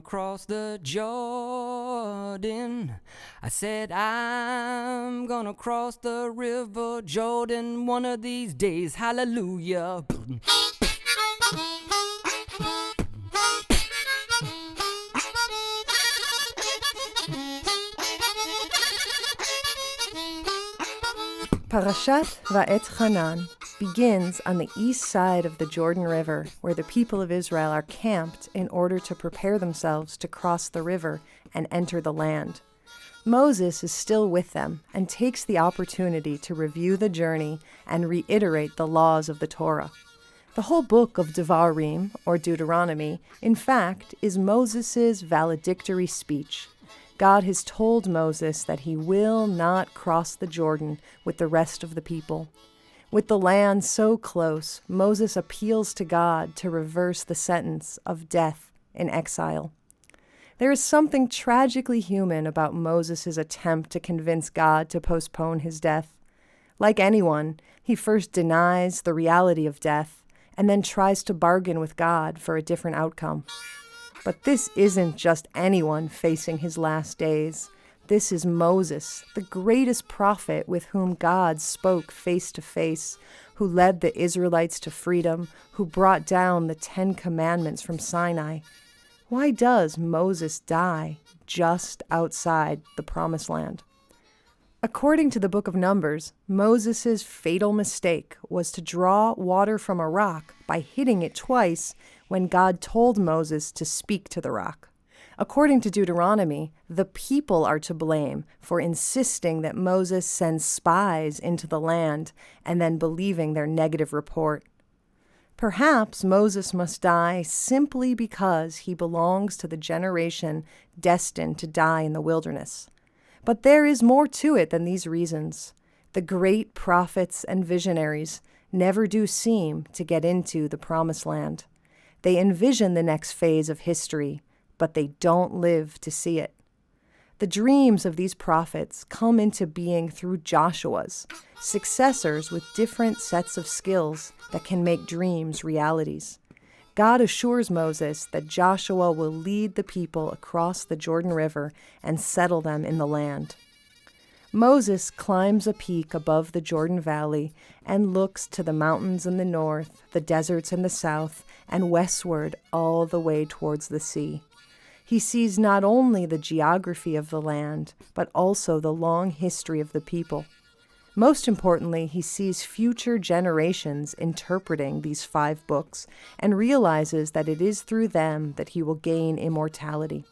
cross the Jordan. I said, I'm gonna cross the river Jordan one of these days. Hallelujah. Parashat Baetrhanan begins on the east side of the Jordan River, where the people of Israel are camped in order to prepare themselves to cross the river and enter the land. Moses is still with them and takes the opportunity to review the journey and reiterate the laws of the Torah. The whole book of Devarim, or Deuteronomy, in fact, is Moses' valedictory speech. God has told Moses that he will not cross the Jordan with the rest of the people. With the land so close, Moses appeals to God to reverse the sentence of death in exile. There is something tragically human about Moses' attempt to convince God to postpone his death. Like anyone, he first denies the reality of death and then tries to bargain with God for a different outcome. But this isn't just anyone facing his last days. This is Moses, the greatest prophet with whom God spoke face to face, who led the Israelites to freedom, who brought down the 10 Commandments from Sinai. Why does Moses die just outside the Promised Land? According to the book of Numbers, Moses' fatal mistake was to draw water from a rock by hitting it twice when God told Moses to speak to the rock. According to Deuteronomy, the people are to blame for insisting that Moses sends spies into the land and then believing their negative report. Perhaps Moses must die simply because he belongs to the generation destined to die in the wilderness. But there is more to it than these reasons. The great prophets and visionaries never do seem to get into the Promised Land. They envision the next phase of history, but they don't live to see it. The dreams of these prophets come into being through Joshua's, successors with different sets of skills that can make dreams realities. God assures Moses that Joshua will lead the people across the Jordan River and settle them in the land. Moses climbs a peak above the Jordan Valley and looks to the mountains in the north, the deserts in the south, and westward all the way towards the sea. He sees not only the geography of the land, but also the long history of the people. Most importantly, he sees future generations interpreting these 5 books and realizes that it is through them that he will gain immortality.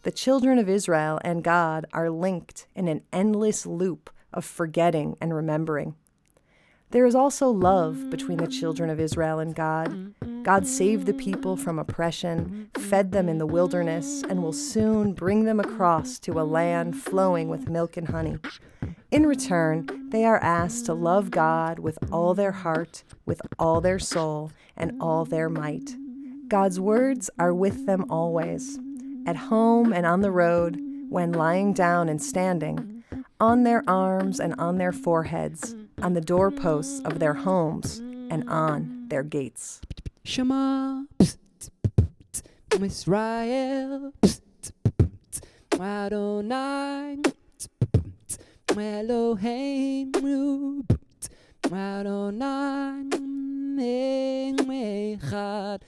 The children of Israel and God are linked in an endless loop of forgetting and remembering. There is also love between the children of Israel and God. God saved the people from oppression, fed them in the wilderness, and will soon bring them across to a land flowing with milk and honey. In return, they are asked to love God with all their heart, with all their soul, and all their might. God's words are with them always, at home and on the road, when lying down and standing, on their arms and on their foreheads, on the doorposts of their homes, and on their gates. Shema, Israel, Adonai, Elohim, Adonai, Echad.